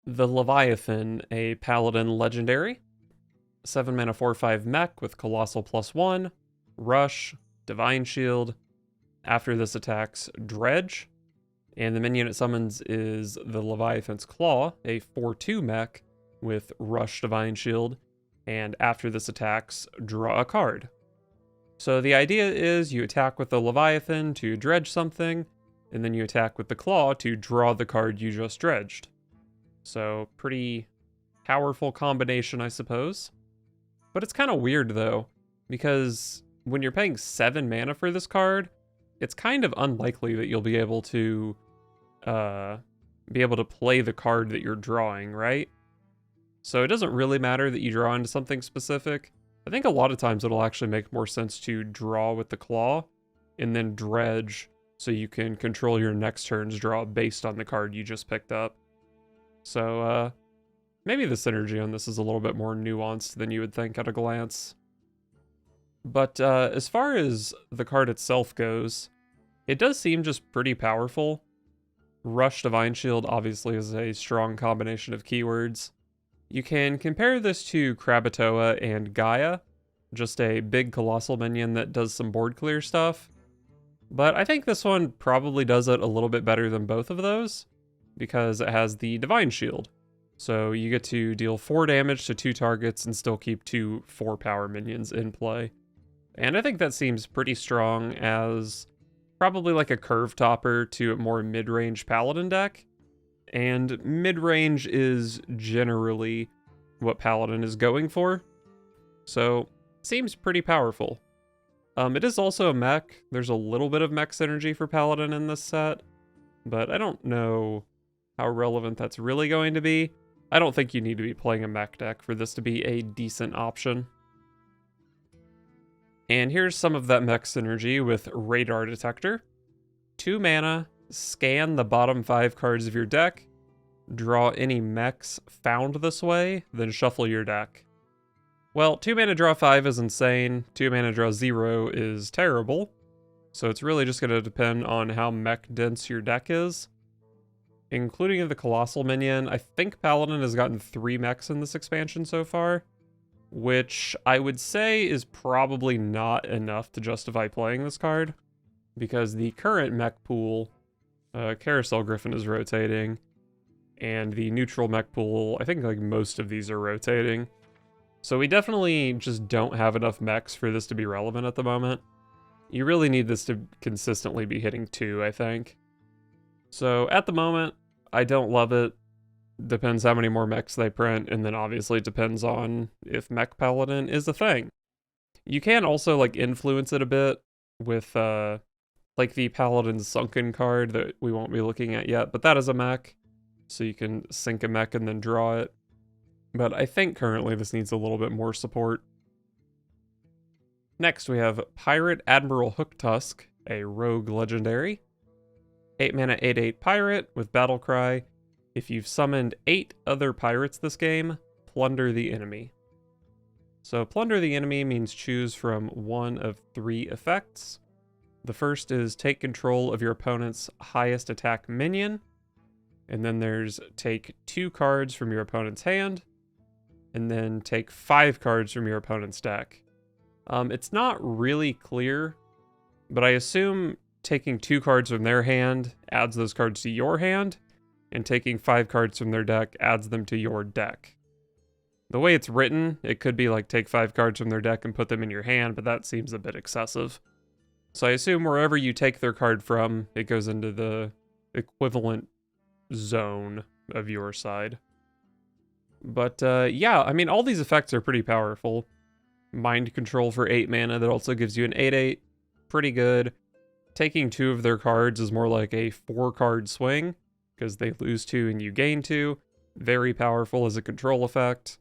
The Leviathan, a Paladin legendary. 7 mana 4/5 mech with Colossal +1, Rush, Divine Shield. After this attacks, Dredge. And the minion it summons is the Leviathan's Claw, a 4/2 mech with Rush, Divine Shield. And after this attacks, draw a card. So the idea is you attack with the Leviathan to dredge something, and then you attack with the Claw to draw the card you just dredged. So pretty powerful combination, I suppose. But it's kind of weird though, because when you're paying 7 mana for this card, it's kind of unlikely that you'll be able to play the card that you're drawing, right? So it doesn't really matter that you draw into something specific. I think a lot of times it'll actually make more sense to draw with the Claw and then dredge so you can control your next turn's draw based on the card you just picked up. So maybe the synergy on this is a little bit more nuanced than you would think at a glance. But as far as the card itself goes, it does seem just pretty powerful. Rush Divine Shield obviously is a strong combination of keywords. You can compare this to Krakatoa and Gaia, just a big colossal minion that does some board clear stuff. But I think this one probably does it a little bit better than both of those, because it has the Divine Shield. So you get to deal 4 damage to 2 targets and still keep 2 4-power minions in play. And I think that seems pretty strong as probably like a curve topper to a more mid-range Paladin deck. And mid-range is generally what Paladin is going for. So, seems pretty powerful. It is also a mech. There's a little bit of mech synergy for Paladin in this set, but I don't know how relevant that's really going to be. I don't think you need to be playing a mech deck for this to be a decent option. And here's some of that mech synergy with Radar Detector. 2 mana, scan the bottom 5 cards of your deck, draw any mechs found this way, then shuffle your deck. Well, 2 mana draw 5 is insane, 2 mana draw 0 is terrible, so it's really just going to depend on how mech dense your deck is. Including the Colossal minion, I think Paladin has gotten 3 mechs in this expansion so far, which I would say is probably not enough to justify playing this card, because the current mech pool, Carousel Griffin is rotating, and the neutral mech pool, I think like most of these are rotating. So we definitely just don't have enough mechs for this to be relevant at the moment. You really need this to consistently be hitting 2, I think. So at the moment, I don't love it. Depends how many more mechs they print, and then obviously it depends on if Mech Paladin is a thing. You can also like influence it a bit with like the Paladin's Sunken card that we won't be looking at yet, but that is a mech, so you can sink a mech and then draw it. But I think currently this needs a little bit more support. Next we have Pirate Admiral Hooktusk, a rogue legendary. 8 mana 8/8 pirate with Battle Cry. If you've summoned 8 other pirates this game, plunder the enemy. So plunder the enemy means choose from one of 3 effects. The first is take control of your opponent's highest attack minion. And then there's take 2 cards from your opponent's hand. And then take 5 cards from your opponent's deck. It's not really clear, but I assume taking 2 cards from their hand adds those cards to your hand, and taking 5 cards from their deck adds them to your deck. The way it's written, it could be like take 5 cards from their deck and put them in your hand, but that seems a bit excessive. So I assume wherever you take their card from, it goes into the equivalent zone of your side. But yeah, I mean, all these effects are pretty powerful. Mind Control for 8 mana that also gives you an 8/8. Pretty good. Taking 2 of their cards is more like a 4-card swing, because they lose 2 and you gain 2. Very powerful as a control effect.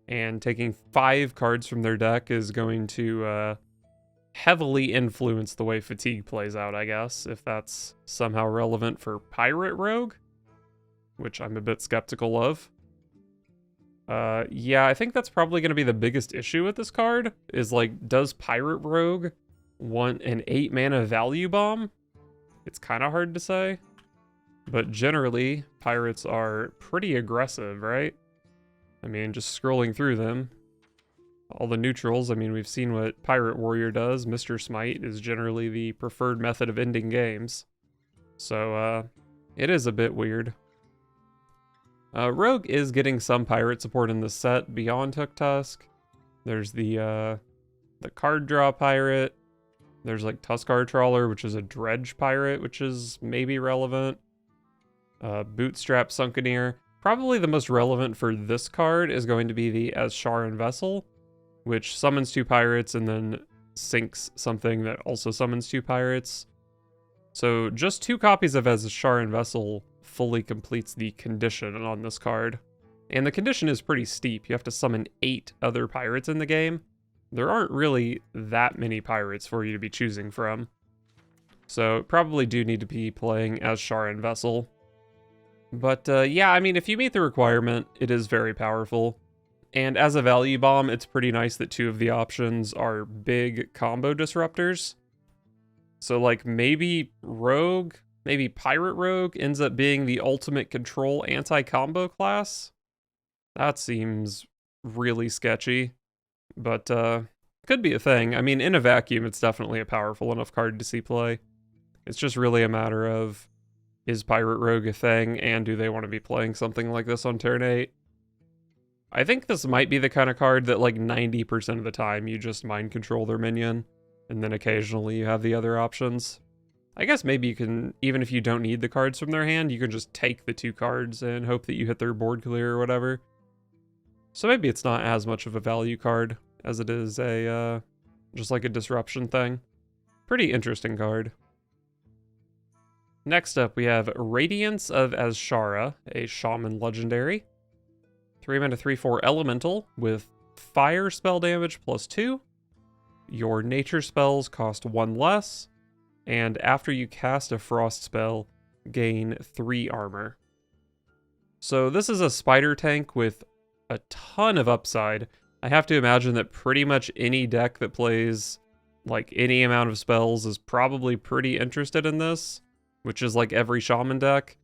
And taking 5 cards from their deck is going to heavily influence the way Fatigue plays out, I guess, if that's somehow relevant for Pirate Rogue, which I'm a bit skeptical of. Yeah, I think that's probably going to be the biggest issue with this card, is like, does Pirate Rogue want an 8 mana value bomb? It's kind of hard to say. but generally, pirates are pretty aggressive, right? I mean, just scrolling through them. All the neutrals, I mean, we've seen what Pirate Warrior does. Mr. Smite is generally the preferred method of ending games. So, it is a bit weird. Rogue is getting some pirate support in this set beyond Hooktusk. There's the card draw pirate. There's like Tuskar Trawler, which is a dredge pirate, which is maybe relevant. Bootstrap Sunken. Probably the most relevant for this card is going to be the Azshara Vessel, which summons 2 pirates and then sinks something that also summons 2 pirates. So just 2 copies of Azshara Vessel fully completes the condition on this card. And the condition is pretty steep. You have to summon 8 other pirates in the game. There aren't really that many pirates for you to be choosing from. So probably do need to be playing Azshara Vessel. But yeah, I mean, if you meet the requirement, it is very powerful. And as a value bomb, it's pretty nice that 2 of the options are big combo disruptors. So like maybe Rogue, maybe Pirate Rogue ends up being the ultimate control anti-combo class. That seems really sketchy, but could be a thing. I mean, in a vacuum, it's definitely a powerful enough card to see play. It's just really a matter of, is Pirate Rogue a thing, and do they want to be playing something like this on turn 8? I think this might be the kind of card that like 90% of the time you just mind control their minion, and then occasionally you have the other options. I guess maybe you can, even if you don't need the cards from their hand, you can just take the 2 cards and hope that you hit their board clear or whatever. So maybe it's not as much of a value card as it is a, just like a disruption thing. Pretty interesting card. Next up, we have Radiance of Azshara, a Shaman legendary. 3 mana 3/4 elemental with fire spell damage +2. Your nature spells cost 1 less. And after you cast a frost spell, gain 3 armor. So this is a spider tank with a ton of upside. I have to imagine that pretty much any deck that plays like any amount of spells is probably pretty interested in this, which is like every Shaman deck.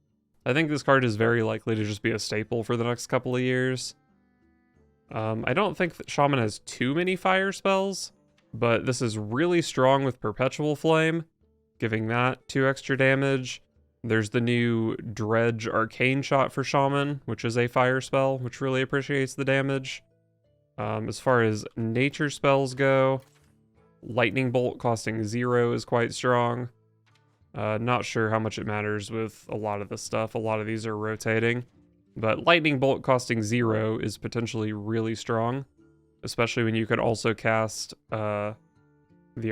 I think this card is very likely to just be a staple for the next couple of years. I don't think that Shaman has too many fire spells, but this is really strong with Perpetual Flame, giving that 2 extra damage. There's the new Dredge Arcane Shot for Shaman, which is a fire spell, which really appreciates the damage. As far as nature spells go, Lightning Bolt costing 0 is quite strong. Not sure how much it matters with a lot of this stuff. A lot of these are rotating. But Lightning Bolt costing 0 is potentially really strong, especially when you could also cast the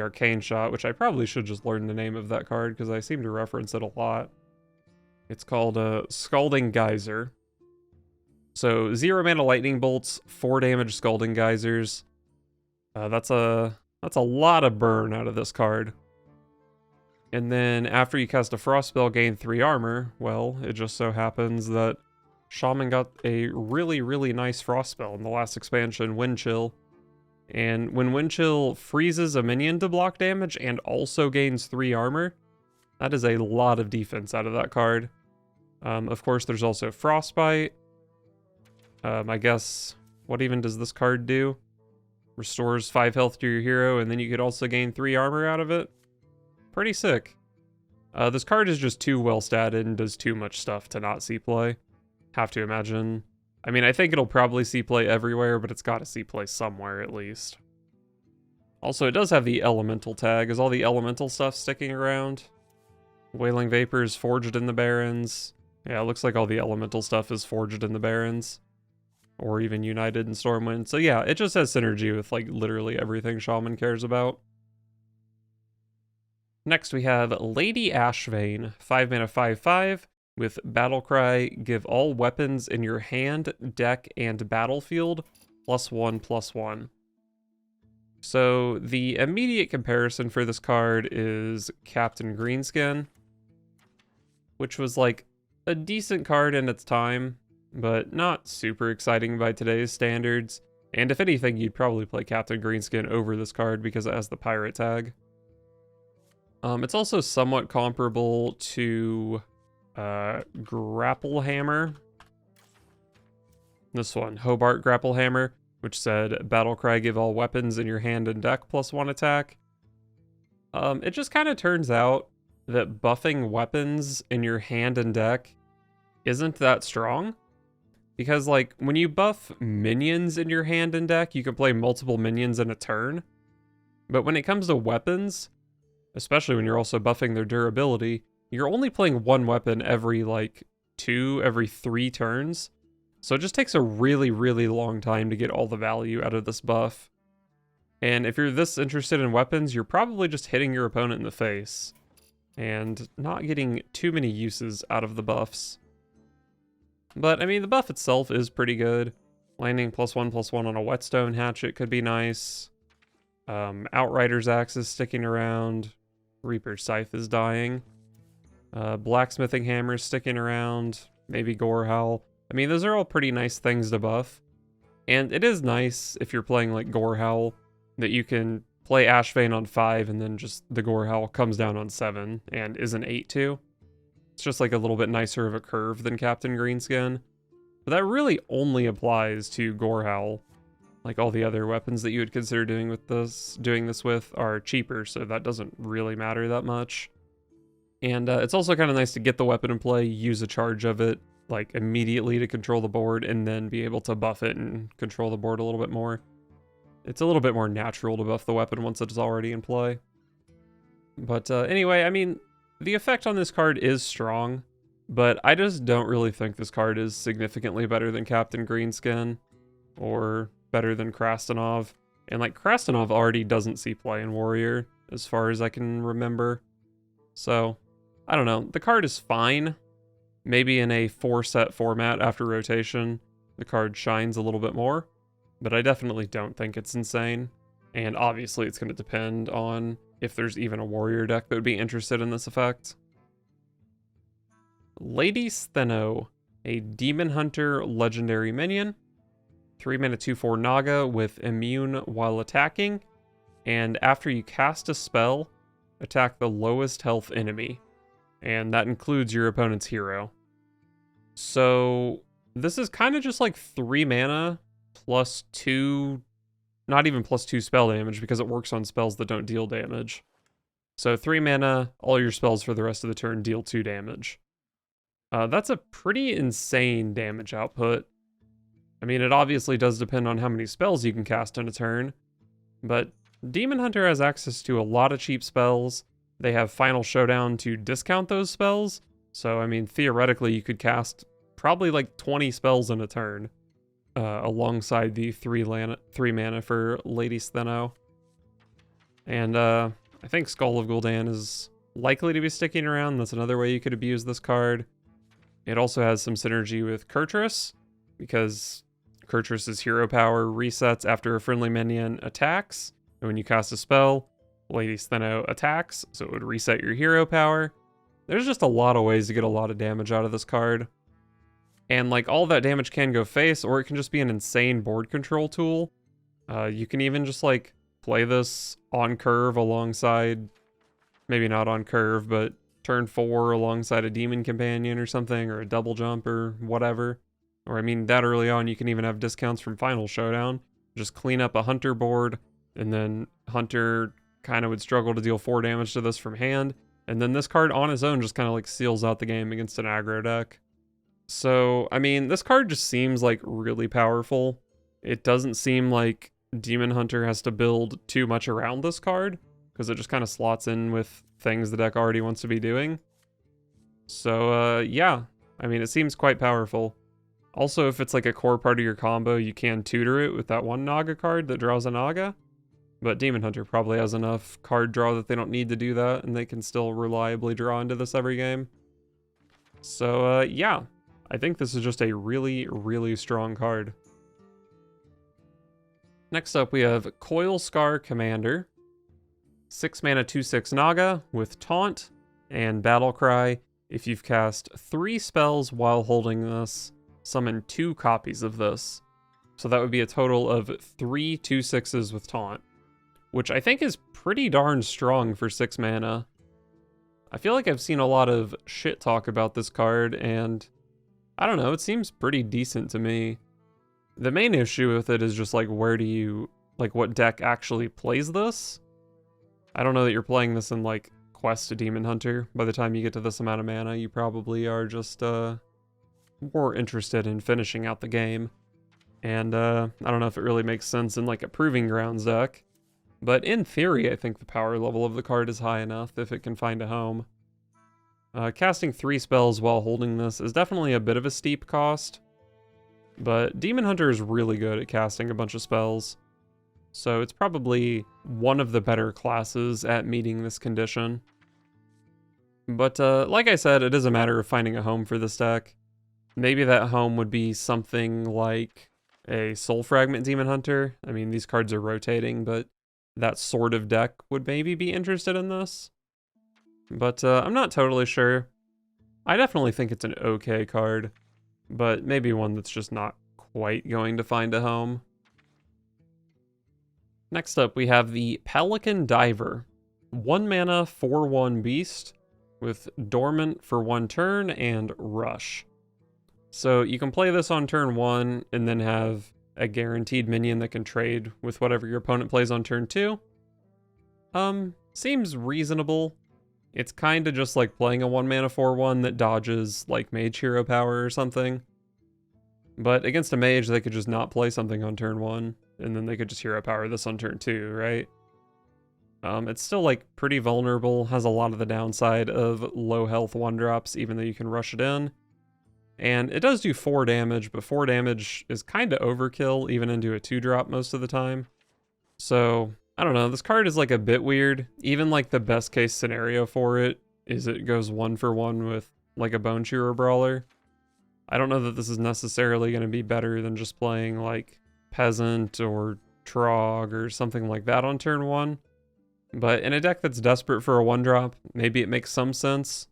Arcane Shot, which I probably should just learn the name of that card because I seem to reference it a lot. It's called Scalding Geyser. So 0 mana Lightning Bolts, 4 damage Scalding Geysers. That's a lot of burn out of this card. And then after you cast a frost spell, gain 3 armor. Well, it just so happens that Shaman got a really, really nice frost spell in the last expansion, Wind Chill. And when Wind Chill freezes a minion to block damage and also gains 3 armor, that is a lot of defense out of that card. Of course, there's also Frostbite. I guess, what even does this card do? Restores 5 health to your hero, and then you could also gain 3 armor out of it. Pretty sick. This card is just too well statted and does too much stuff to not see play. Have to imagine. I mean, I think it'll probably see play everywhere, but it's got to see play somewhere at least. Also, it does have the elemental tag. Is all the elemental stuff sticking around? Wailing Vapors forged in the Barrens. Yeah, it looks like all the elemental stuff is forged in the Barrens. Or even united in Stormwind. So yeah, it just has synergy with like literally everything Shaman cares about. Next we have Lady Ashvane, 5 mana 5/5 with Battlecry. Give all weapons in your hand, deck, and battlefield +1/+1. So the immediate comparison for this card is Captain Greenskin, which was like a decent card in its time, but not super exciting by today's standards. And if anything, you'd probably play Captain Greenskin over this card because it has the pirate tag. It's also somewhat comparable to Grapple Hammer. This one, Hobart Grapple Hammer, which said, Battlecry, give all weapons in your hand and deck +1 attack. It just kind of turns out that buffing weapons in your hand and deck isn't that strong. Because, like, when you buff minions in your hand and deck, you can play multiple minions in a turn. But when it comes to weapons, especially when you're also buffing their durability, you're only playing one weapon every 3 turns. So it just takes a really, really long time to get all the value out of this buff. And if you're this interested in weapons, you're probably just hitting your opponent in the face and not getting too many uses out of the buffs. But, I mean, the buff itself is pretty good. Landing +1/+1 on a Whetstone Hatchet could be nice. Outrider's Axe is sticking around. Reaper's Scythe is dying. Blacksmithing Hammer is sticking around. Maybe Gorehowl. I mean, those are all pretty nice things to buff. And it is nice, if you're playing like Gorehowl, that you can play Ashvane on 5 and then just the Gorehowl comes down on 7 and is an 8/2. It's just like a little bit nicer of a curve than Captain Greenskin. But that really only applies to Gorehowl. Like all the other weapons that you would consider doing this with are cheaper, so that doesn't really matter that much. And it's also kind of nice to get the weapon in play, use a charge of it, like immediately to control the board, and then be able to buff it and control the board a little bit more. It's a little bit more natural to buff the weapon once it's already in play. But anyway, I mean, the effect on this card is strong, but I just don't really think this card is significantly better than Captain Greenskin or better than Krastenov. And like Krastenov already doesn't see play in Warrior as far as I can remember. So, I don't know. The card is fine. Maybe in a 4-set format after rotation, the card shines a little bit more, but I definitely don't think it's insane. And obviously it's going to depend on if there's even a Warrior deck that would be interested in this effect. Lady Steno, a Demon Hunter legendary minion. 3-mana 2/4 Naga with immune while attacking. And after you cast a spell, attack the lowest health enemy. And that includes your opponent's hero. So this is kind of just like 3 mana +2, not even +2 spell damage because it works on spells that don't deal damage. So 3 mana, all your spells for the rest of the turn deal 2 damage. That's a pretty insane damage output. I mean, it obviously does depend on how many spells you can cast in a turn, but Demon Hunter has access to a lot of cheap spells. They have Final Showdown to discount those spells, so I mean, theoretically you could cast probably like 20 spells in a turn, alongside the 3 mana for Lady Steno. And I think Skull of Gul'dan is likely to be sticking around. That's another way you could abuse this card. It also has some synergy with Kurtrus, because Kurtrus's hero power resets after a friendly minion attacks. And when you cast a spell, Lady Steno attacks, so it would reset your hero power. There's just a lot of ways to get a lot of damage out of this card. And like all that damage can go face, or it can just be an insane board control tool. You can even just like play this on curve alongside, maybe not on curve, but turn 4 alongside a Demon Companion or something, or a double jump or whatever. Or I mean, that early on, you can even have discounts from Final Showdown. Just clean up a Hunter board, and then Hunter kind of would struggle to deal 4 damage to this from hand. And then this card on its own just kind of like seals out the game against an aggro deck. So, I mean, this card just seems like really powerful. It doesn't seem like Demon Hunter has to build too much around this card, because it just kind of slots in with things the deck already wants to be doing. So, yeah, I mean, it seems quite powerful. Also, if it's like a core part of your combo, you can tutor it with that one Naga card that draws a Naga. But Demon Hunter probably has enough card draw that they don't need to do that, and they can still reliably draw into this every game. So, yeah, I think this is just a really, really strong card. Next up, we have Coilskar Commander. 6 mana 2/6 Naga with Taunt and Battlecry. If you've cast 3 spells while holding this, summon 2 copies of this. So that would be a total of 3 2/6s with Taunt, which I think is pretty darn strong for 6 mana. I feel like I've seen a lot of shit talk about this card, and I don't know, it seems pretty decent to me. The main issue with it is just like, where do you, like, what deck actually plays this? I don't know that you're playing this in like Quest to Demon Hunter. By the time you get to this amount of mana, you probably are just more interested in finishing out the game. And I don't know if it really makes sense in like a Proving Grounds deck. But in theory, I think the power level of the card is high enough if it can find a home. Casting 3 spells while holding this is definitely a bit of a steep cost. But Demon Hunter is really good at casting a bunch of spells. So it's probably one of the better classes at meeting this condition. But like I said, it is a matter of finding a home for this deck. Maybe that home would be something like a Soul Fragment Demon Hunter. I mean, these cards are rotating, but that sort of deck would maybe be interested in this. But I'm not totally sure. I definitely think it's an okay card, but maybe one that's just not quite going to find a home. Next up, we have the Pelican Diver. 1 mana, 4/1 beast with Dormant for 1 turn and Rush. So you can play this on turn 1 and then have a guaranteed minion that can trade with whatever your opponent plays on turn 2. Seems reasonable. It's kind of just like playing a 1 mana 4/1 that dodges like Mage Hero Power or something. But against a mage, they could just not play something on turn 1, and then they could just Hero Power this on turn 2, right? It's still like pretty vulnerable, has a lot of the downside of low health 1-drops, even though you can rush it in. And it does do 4 damage, but 4 damage is kind of overkill, even into a 2-drop most of the time. So, I don't know, this card is like a bit weird. Even like the best case scenario for it is it goes 1-for-1 with like a Bone Shearer Brawler. I don't know that this is necessarily going to be better than just playing like Peasant or Trog or something like that on turn 1. But in a deck that's desperate for a 1-drop, maybe it makes some sense.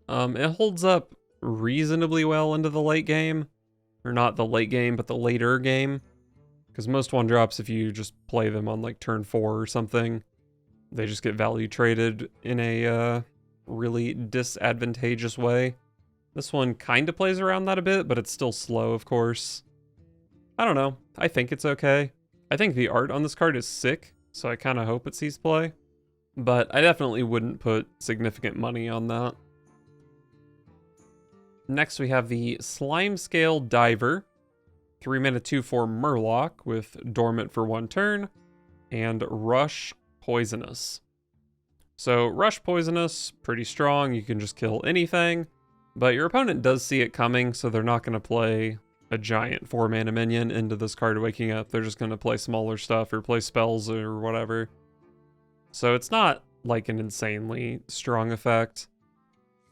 It holds up reasonably well into the late game. Or not the late game, but the later game. Because most 1-drops, if you just play them on like turn 4 or something, they just get value traded in a really disadvantageous way. This one kind of plays around that a bit, but it's still slow, of course. I don't know. I think it's okay. I think the art on this card is sick, so I kind of hope it sees play. But I definitely wouldn't put significant money on that. Next, we have the Slimescale Diver. 3 mana 2/4 Murloc with Dormant for 1 turn and Rush Poisonous. So Rush Poisonous, pretty strong. You can just kill anything. But your opponent does see it coming, so they're not going to play a giant 4 mana minion into this card waking up. They're just going to play smaller stuff or play spells or whatever. So it's not like an insanely strong effect.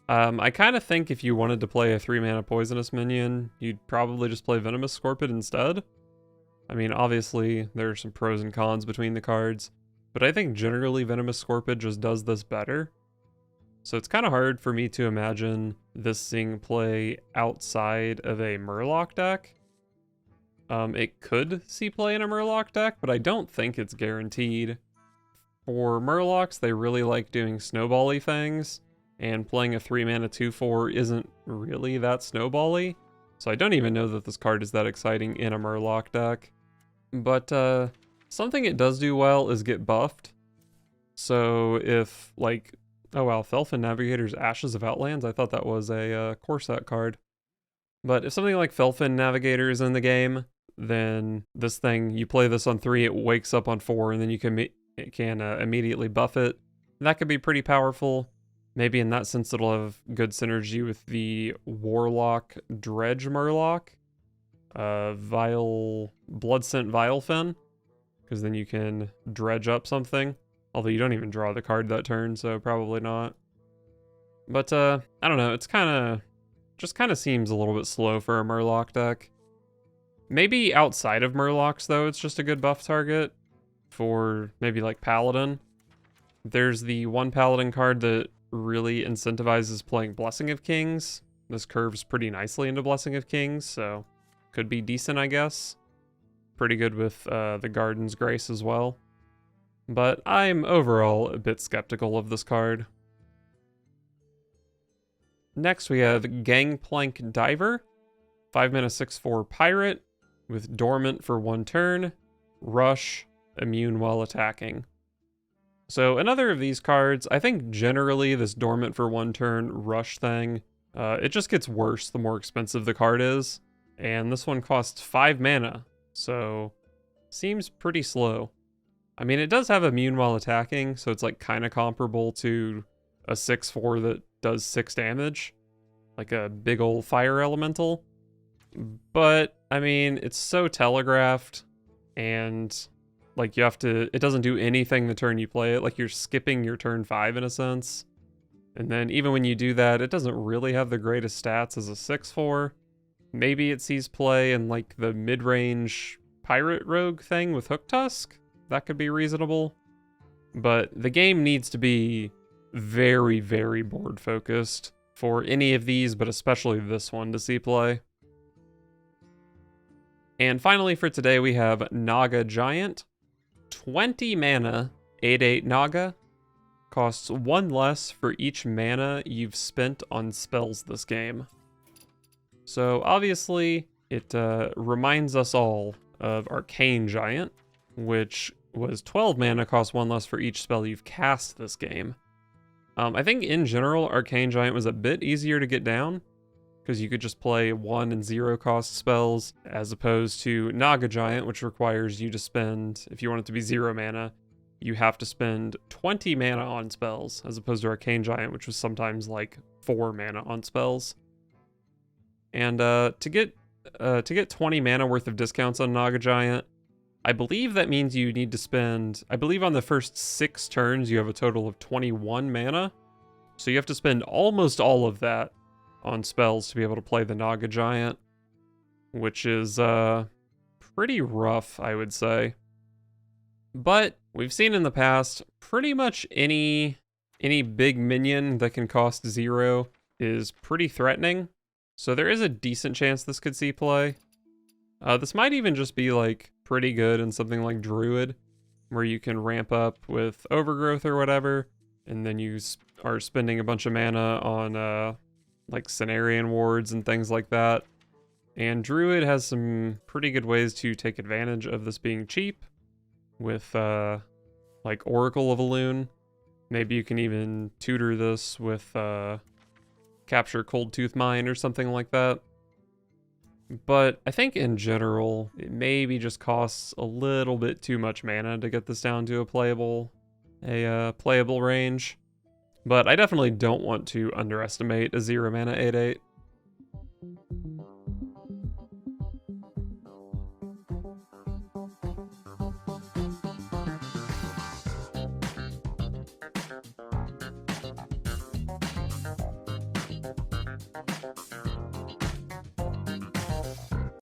I kind of think if you wanted to play a 3 mana poisonous minion, you'd probably just play Venomous Scorpid instead. I mean, obviously, there are some pros and cons between the cards, but I think generally Venomous Scorpid just does this better. So it's kind of hard for me to imagine this seeing play outside of a Murloc deck. It could see play in a Murloc deck, but I don't think it's guaranteed. For Murlocs, they really like doing snowball-y things, and playing a 3 mana 2/4 isn't really that snowball-y. So I don't even know that this card is that exciting in a Murloc deck. But something it does do well is get buffed. So if like... Oh wow, Felfin Navigator's Ashes of Outlands? I thought that was a core set card. But if something like Felfin Navigator is in the game, then this thing, you play this on 3, it wakes up on 4, and then you can immediately buff it. That could be pretty powerful. Maybe in that sense it'll have good synergy with the Warlock Dredge Murloc. Bloodscent Vilefin. Because then you can dredge up something. Although you don't even draw the card that turn, so probably not. But, I don't know, it's just kind of seems a little bit slow for a Murloc deck. Maybe outside of Murlocs, though, it's just a good buff target for maybe like Paladin. There's the one Paladin card that really incentivizes playing Blessing of Kings. This curves pretty nicely into Blessing of Kings, so could be decent, I guess. Pretty good with the Garden's Grace as well. But I'm overall a bit skeptical of this card. Next we have Gangplank Diver, 5 mana 6/4 pirate with dormant for 1 turn, rush, immune while attacking. So another of these cards, I think generally this dormant for 1 turn rush thing, it just gets worse the more expensive the card is. And this one costs 5 mana, so seems pretty slow. I mean, it does have immune while attacking, so it's like kind of comparable to a 6/4 that does 6 damage, like a big old fire elemental. But, I mean, it's so telegraphed, and like you have to, it doesn't do anything the turn you play it, like you're skipping your turn 5 in a sense. And then even when you do that, it doesn't really have the greatest stats as a 6/4. Maybe it sees play in like the mid-range pirate rogue thing with Hooktusk. That could be reasonable. But the game needs to be very, very board focused for any of these, but especially this one to see play. And finally for today, we have Naga Giant. 20 mana, 8/8 Naga. Costs 1 less for each mana you've spent on spells this game. So obviously, it reminds us all of Arcane Giant, which was 12 mana, costs 1 less for each spell you've cast this game. I think in general, Arcane Giant was a bit easier to get down, because you could just play 1 and 0 cost spells, as opposed to Naga Giant, which requires you to spend, if you want it to be 0 mana, you have to spend 20 mana on spells, as opposed to Arcane Giant, which was sometimes like 4 mana on spells. And to get 20 mana worth of discounts on Naga Giant, I believe that means you need to spend, I believe on the first 6 turns you have a total of 21 mana. So you have to spend almost all of that on spells to be able to play the Naga Giant, which is pretty rough, I would say. But we've seen in the past, pretty much any big minion that can cost 0 is pretty threatening. So there is a decent chance this could see play. This might even just be like pretty good in something like Druid, where you can ramp up with Overgrowth or whatever, and then you are spending a bunch of mana on like Cenarian wards and things like that. And Druid has some pretty good ways to take advantage of this being cheap, with like Oracle of Elune. Maybe you can even tutor this with Capture Cold Tooth Mine or something like that. But I think in general, it maybe just costs a little bit too much mana to get this down to a playable range. But I definitely don't want to underestimate a 0 mana 8/8.